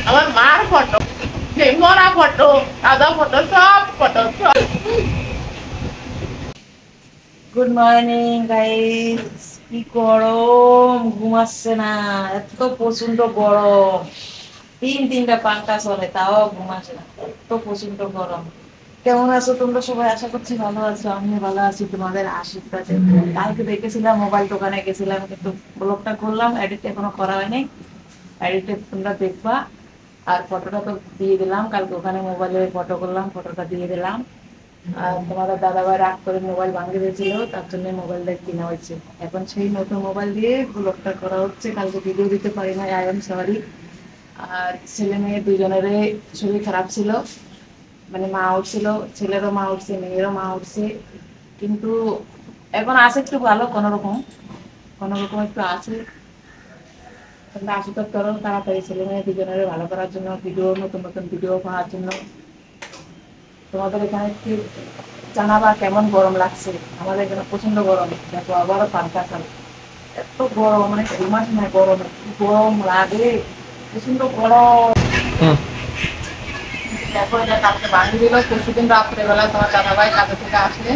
আমার মার ফটো, সেই মরা ফটো, দাদা ফটো, সব ফটো সব। Good morning guys. কি গরম, ঘুম আসছে না, এত প্রচন্ড গরম। তিনটা পাঙ্খা চলে তাও ঘুম আসে না, এত প্রচন্ড গরম। কেমন আছো তোমরা সবাই? আশা করছি ভালো আছো। আমি ভালো আছি তোমাদের আশীর্বাদে। কালকে দেখেছিলাম, মোবাইল দোকানে গেছিলাম, কিন্তু ব্লগটা করলাম, এডিট এখনো করা হয়নি। এডিটে তোমরা দেখবা। আর ফটোটা তো দিয়ে দিলাম, কালকে ওখানে মোবাইলে ফটো করলাম, ফটোটা দিয়ে দিলাম। আর তোমাদের দাদাভাই রাগ করে মোবাইল ভাঙিয়ে দিয়েছিল, তার জন্য মোবাইলটা কিনা হয়েছে। এখন সেই নতুন মোবাইল দিয়ে ব্লগটা করা হচ্ছে। কালকে ভিডিও দিতে পারি না, আই এম সরি। আর ছেলে মেয়ে দুজনেরই শরীর খারাপ ছিল, মানে মা উঠছিল, ছেলেরও মা উঠছে, মেয়েরও মা উঠছে। কিন্তু এখন আছে একটু ভালো, কোনোরকম একটু আছে। আশীর্বাদ করো তাড়াতাড়ি ছেলে মেয়ে দুজনের ভালো করার জন্য, ভিডিও নতুন নতুন ভিডিও করার জন্য। তোমাদের এখানে কি জানাবা কেমন গরম লাগছে? আমাদের এখানে প্রচন্ড গরম, দেখো আবারও পাঙ্খা চালু। এত গরম, মানে ঘুমাস না, গরম কি গরম লাগে, প্রচন্ড গরম। দেখো এটা কালকে বানিয়ে দিল, পরশুদিন রাত্রেবেলা তোমার দাদাভাই কাজে থেকে আসলে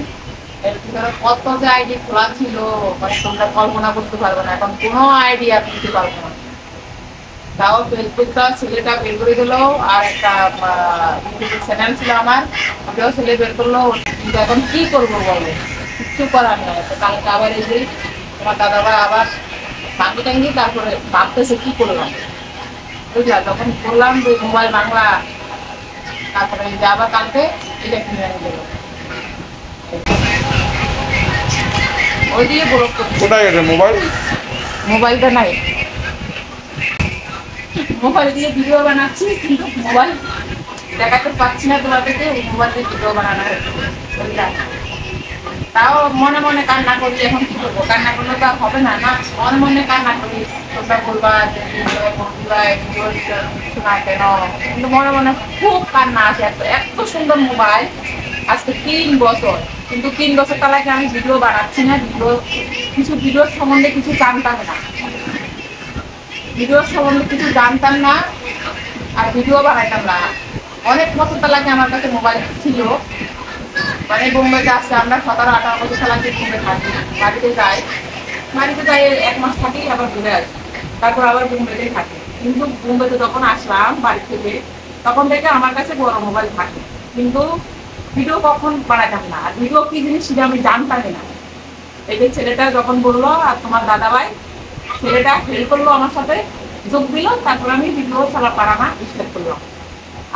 এর ভিতরে কত যে আইডি খোলা ছিল, মানে তোমরা কল্পনা করতে পারবে না। এখন কোনো আইডিয়া দিতে পারবো না। তাও ফেসবুকটা ছেলেটা বের করে দিল, আর একটা ইউটিউবের চ্যানেল ছিল আমার, ওটাও ছেলে বের করলো। কিন্তু এখন কি করবো বলো, কিচ্ছু করার নেই। তো কালকে আবার এই যে তোমার দাদাভাই আবার ভাঙ্গি টাঙ্গি, তারপরে ভাবতেছে কি করলাম, বুঝলা? তখন করলাম যে মোবাইল বাংলা, তারপরে এই যে আবার কালকে এটা কিনে এনে দিল। ওই দিয়ে ব্লক করছে। কোথায় গেছে মোবাইল? মোবাইলটা নাই, মোবাইল দিয়ে ভিডিও বানাচ্ছি, কিন্তু মোবাইল দেখাতে পাচ্ছি না তোমাদেরকে। মোবাইল দিয়ে ভিডিও বানানো হচ্ছে, বুঝলা? তাও মনে মনে কান্না করি। এখন কি করবো, কান্না করলে তো আর হবে না, না মনে মনে কান্না করি। তোমরা বলবা যে বন্ধুরা কিছু না কেন, কিন্তু মনে মনে খুব কান্না আসে। এত এত সুন্দর মোবাইল, আজকে 3 বছর, কিন্তু 3 বছর তালাকে আমি ভিডিও বানাচ্ছি না। কিছু ভিডিওর সম্বন্ধে কিছু জানতাম না, ভিডিওর সম্বন্ধে কিছু জানতাম না, আর ভিডিও বানাইতাম না। অনেক বছর তালাকে আমার কাছে মোবাইল ছিল, মানে বোম্বেতে আসছে। আমরা 17-18 বছর তালাকে বোম্বে থাকি, বাড়িতে যাই 1 মাস থাকি, আবার ঘুরে আসি, তারপর আবার বোম্বেতেই থাকি। কিন্তু বোম্বেতে যখন আসলাম বাড়ি থেকে, তখন থেকে আমার কাছে বড় মোবাইল থাকে, কিন্তু ভিডিও কখন বানাইতাম না। আর ভিডিও কি জিনিস সেটা আমি জানতামই না। এই যে ছেলেটা যখন বললো, আর তোমার দাদাভাই ছেলেটা হেল্প করলো, আমার সাথে যোগ দিল, তারপর আমি ভিডিও ছাড়া পারানা স্টার্ট করলাম।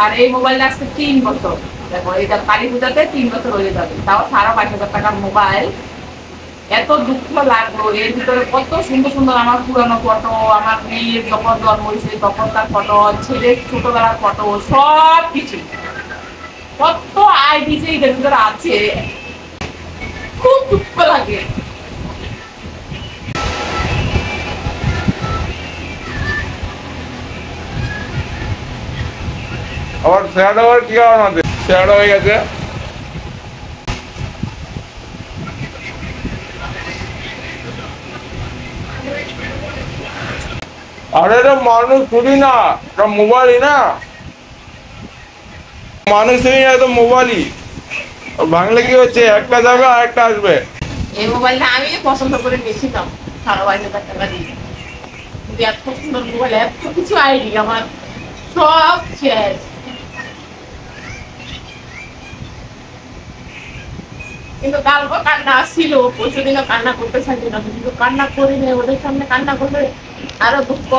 আর এই মোবাইলটা আজকে 3 বছর, দেখো এটা কালী পূজাতে 3 বছর হয়ে যাবে। তাও 22,500 টাকার মোবাইল। এত দুঃখ লাগলো, এর ভিতরে কত সুন্দর সুন্দর আমার পুরানো ফটো, আমার মেয়ের যখন জন্ম হয়েছে তখন তার ফটো, ছেলের ছোটবেলার ফটো, সব কিছু, কত আইডি যে এটার ভিতরে আছে। খুব দুঃখ লাগে। আবার শেয়ার আবার কি কারণ আছে? শেয়ার হয়ে গেছে। আরে এটা মানুষ শুনি না, এটা মোবাইলই না, মানুষ শুনি না, তো মোবাইলই। বাংলা কি হচ্ছে, একটা যাবে আর একটা আসবে। এই মোবাইলটা আমি পছন্দ করে নিয়েছিলাম 22,000 টাকা দিয়ে, কিন্তু এত সুন্দর মোবাইল, এত কিছু আইডি আমার সব শেষ। কিন্তু কালকে কান্না আসছিল, পরশুদিনও কান্না করতে চাইছিলাম, কিন্তু কান্না করিনি। ওদের সামনে কান্না করলে আরো দুঃখ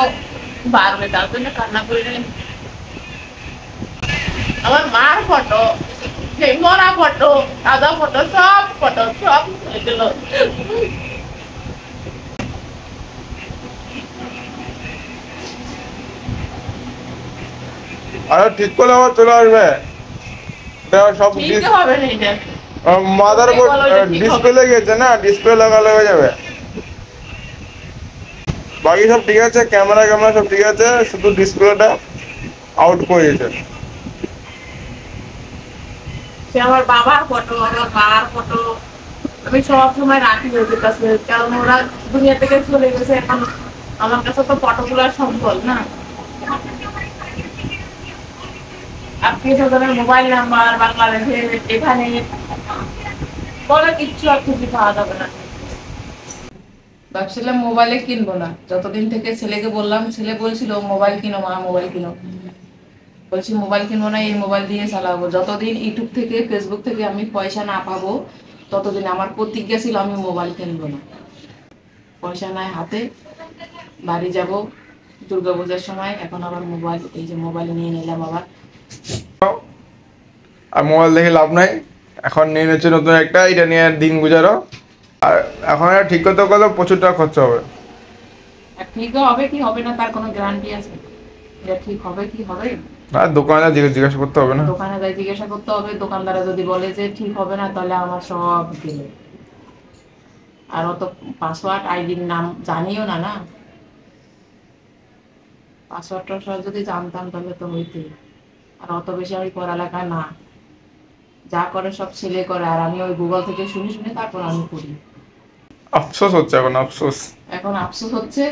বাড়বে, তার জন্য কান্না করিনি। আমার মার ফটো, সেই মরা ফটো, দাদা ফটো, সব এগুলো। আরে ঠিক করলে আবার চলে আসবে। এটা সব ঠিক হবে না এটা, মাদারবোর্ড ডিসপ্লে গেছে না, ডিসপ্লে লাগালে হয়ে যাবে। বাকি সব ঠিক আছে, ক্যামেরা সব ঠিক আছে, শুধু ডিসপ্লেটা আউট করে দিয়েছে। সে আমার বাবার ফটো, আমার মার ফটো আমি সব সময় রাখি ওদের কাছে, কারণ ওরা দুনিয়া থেকে চলে গেছে। এখন আমার কাছে তো ফটোগুলো সম্বল না। আত্মীয় স্বজনের মোবাইল নাম্বার বাংলাদেশের এখানে বলে কিচ্ছু আর খুঁজে পাওয়া যাবে না। ভাবছিলাম মোবাইলে কিনবো না, যতদিন থেকে ছেলেকে বললাম, ছেলে বলছিল মোবাইল কিনো মা, মোবাইল কিনো। বলছি মোবাইল কিনবো না, এই মোবাইল দিয়ে চালাবো। যতদিন ইউটিউব থেকে ফেসবুক থেকে আমি পয়সা না পাবো ততদিন আমার প্রতিজ্ঞা ছিল আমি মোবাইল কিনবো না। পয়সা নাই হাতে, বাড়ি যাব দুর্গাপূজার সময়, এখন আবার মোবাইল, এই যে মোবাইল নিয়ে নিলাম আবার। আর মোবাইল দেখে লাভ নাই, এখন নিয়ে নিচ্ছে নতুন একটা, এটা নিয়ে দিন গুজারো। আর এখন এটা ঠিক করতে গেলে প্রচুর টাকা খরচা হবে। আর ঠিক হবে কি হবে না তার কোনো গ্যারান্টি আছে? এটা ঠিক হবে কি হবে? আর দোকানে জিজ্ঞাসা করতে হবে না? দোকানে যাই জিজ্ঞাসা করতে হবে, দোকানদারা যদি বলে যে ঠিক হবে না তাহলে আমার সব গেলে। আর অত পাসওয়ার্ড আইডির নাম জানিও না, না পাসওয়ার্ডটা যদি জানতাম তাহলে তো হইতেই। আর অত বেশি আমি পড়ালেখা না, যা করে সব ছেলে করে, আর আমি ওই গুগল থেকে শুনে শুনে তারপর আমি করি। আফসোস হচ্ছে এখন, আফসোস। এখন আফসোস হচ্ছে,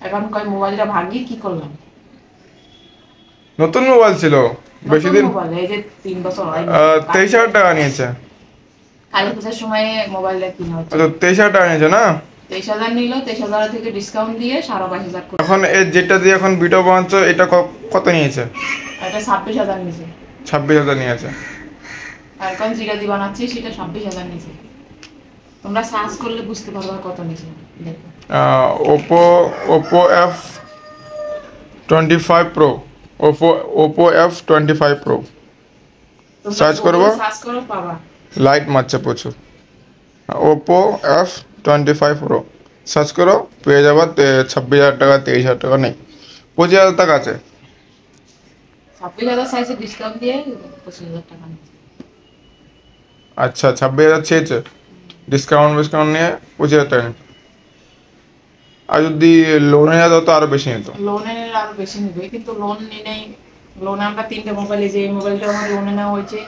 এখন কয় মোবাইলটা ভাগিয়ে কি করলাম। নতুন মোবাইল ছিল, বেশি দিন, মোবাইল এই যে 3 বছর হয়। 23,000 টাকা নিয়েছে। কালী পূজার সময় মোবাইলটা কিনা হচ্ছে। 23,000 টাকা নিয়েছে না? 23,000 নিল, 23,000 থেকে ডিসকাউন্ট দিয়ে 22,500 করে। এখন এর যেটা দিয়ে এখন ভিডিও বানাচ্ছ এটা কত নিয়েছে? এটা 26,000 নিয়েছে। 26,000 নিয়েছে। আর এখন যেটা দিয়ে বানাচ্ছি সেটা 26,000 নিয়েছে। তোমরা সার্চ করলে বুঝতে পারবে কত নিয়েছে। দেখো Oppo F25 Pro, Oppo F25 Pro search করবো, সার্চ করো পাবা। লাইট মারছে প্রচুর। ওপো F25 Pro সার্চ করো, পেয়ে যাবো। 26,000 টাকা, 23,000 টাকা নেই, 25,000 টাকা আছে। 26,000 সাইজে ডিসকাউন্ট দিয়ে 25,000 টাকা নিয়েছে। আচ্ছা, 26,000 চেয়েছে, ডিসকাউন্ট নিয়ে 25,000 টাকা নেই। আর যদি লোনে যেত তো আরো বেশি নিত। লোনে নিলে আরো বেশি নিবে, কিন্তু লোন নেই। লোনে আমরা 3টে মোবাইলে, যে এই মোবাইলটা আমার লোনে নেওয়া হয়েছে,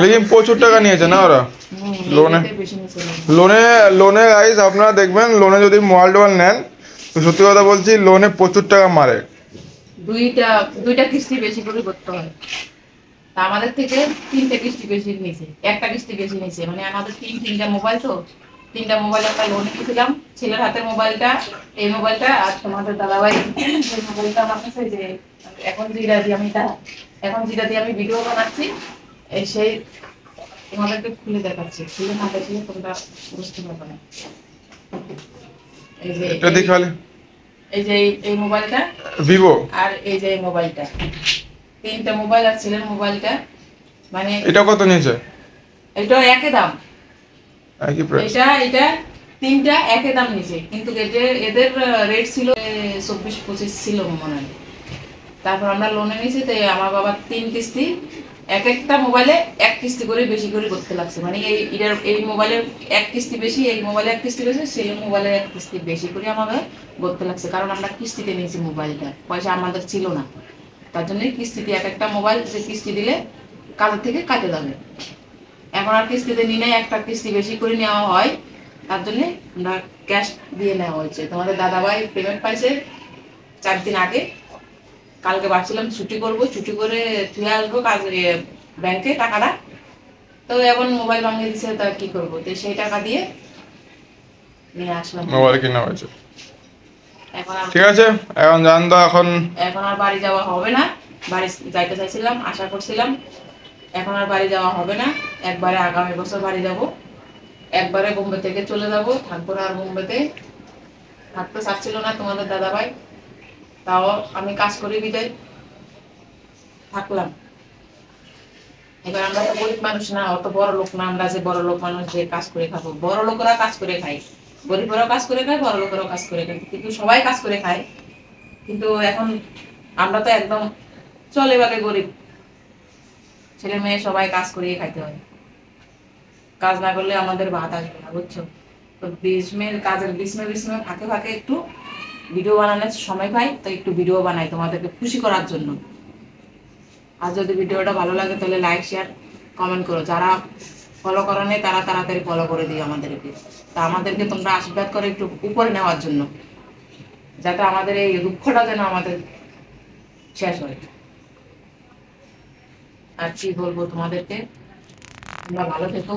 লেকিন প্রচুর টাকা নিয়েছে না ওরা লোনে। বেশি নিয়েছে। লোনে গাইস আপনারা দেখবেন, লোনে যদি মোবাইল টোবাইল নেন তো সত্যি কথা বলছি লোনে প্রচুর টাকা মারে। দুইটা কিস্তি বেশি করে করতে হয়। তা আমাদের থেকে 3টে কিস্তি বেশি নিয়েছে, একটা কিস্তি বেশি নিয়েছে। মানে আমাদের তিনটা মোবাইল, তো 3টা মোবাইল একটা লোনে নিয়েছিলাম। ছেলের হাতের মোবাইলটা, এই মোবাইলটা, আর তোমাদের দাদাভাই এই মোবাইলটা আমার কাছে, যে এখন যেটা দিয়ে আমি ভিডিও বানাচ্ছি, এই সেই তোমাদেরকে খুলে দেখাচ্ছি। খুলে না দেখলে তোমরা বুঝতে পারবে না। এই যে এটা দেখালে, এই যে এই মোবাইলটা ভিভো, আর এই যে এই মোবাইলটা, 3টা মোবাইল আর ছেলের মোবাইলটা। মানে এটা কত নিয়েছে? এটা একই দাম, একই প্রাইস। এটা 3টা একই দাম নিয়েছে, কিন্তু এদের রেট ছিল 24-25 ছিল মনে হয়। তারপর আমরা লোনে নিয়েছি, তাই আমার বাবা 3 কিস্তি, একটা মোবাইলে 1 কিস্তি করে বেশি করে করতে লাগছে। মানে এই মোবাইলের 1 কিস্তি বেশি, এই মোবাইলে 1 কিস্তি বেশি, সেই মোবাইলে 1 কিস্তি বেশি করে আমাদের করতে লাগছে। কারণ আমরা কিস্তিতে নিয়েছি মোবাইলটা, পয়সা আমাদের ছিল না। তার জন্য কিস্তিতে একটা মোবাইল, যে কিস্তি দিলে কাজের থেকে কাটে যাবে। এখন আর কিস্তিতে নিয়ে নেয়, একটা কিস্তি বেশি করে নেওয়া হয়, তার জন্য আমরা ক্যাশ দিয়ে নেওয়া হয়েছে। তোমাদের দাদাভাই পেমেন্ট পাইছে 4 দিন আগে। কালকে ভাবছিলাম ছুটি করবো, ছুটি করে ফিরে আসবো ব্যাংকে টাকাটা, তো এখন মোবাইল ভাঙিয়ে দিচ্ছে, তা কি করবো? তো সেই টাকা দিয়ে নিয়ে আসলাম মোবাইল কিনা হয়েছে। এখন ঠিক আছে, এখন জান তো, এখন আর বাড়ি যাওয়া হবে না। বাড়ি যাইতে চাইছিলাম, আশা করছিলাম, এখন আর বাড়ি যাওয়া হবে না। একবারে আগামী বছর বাড়ি যাব, একবারে বোম্বে থেকে চলে যাব, থাকবো না আর বোম্বেতে। থাকতে চাচ্ছিল না তোমাদের দাদাভাই, তাও আমি কাজ করে বিদায় থাকলাম। এবার আমরা তো গরিব মানুষ না, অত বড় লোক না আমরা যে বড় লোক মানুষ যে কাজ করে খাবো। বড় লোকেরা কাজ করে খায়, গরিবরাও কাজ করে খায়, বড় লোকেরাও কাজ করে খায়, কিন্তু সবাই কাজ করে খায়। কিন্তু এখন আমরা তো একদম চলে বাগে গরিব, ছেলে মেয়ে সবাই কাজ করিয়ে খাইতে হয়। কাজ না করলে আমাদের ভাত আসবে না, বুঝছো? তো কাজের বিস্মে ফাঁকে ফাঁকে একটু ভিডিও বানানোর সময় পাই, তো একটু ভিডিও বানাই তোমাদেরকে খুশি করার জন্য। আর যদি ভিডিওটা ভালো লাগে তাহলে লাইক, শেয়ার, কমেন্ট করো। যারা ফলো করো নেই তারা তাড়াতাড়ি ফলো করে দিও আমাদেরকে। তা আমাদেরকে তোমরা আশীর্বাদ করে একটু উপরে নেওয়ার জন্য, যাতে আমাদের এই দুঃখটা যেন আমাদের শেষ হয়। আর কি বলবো তোমাদেরকে, তোমরা ভালো থেকো।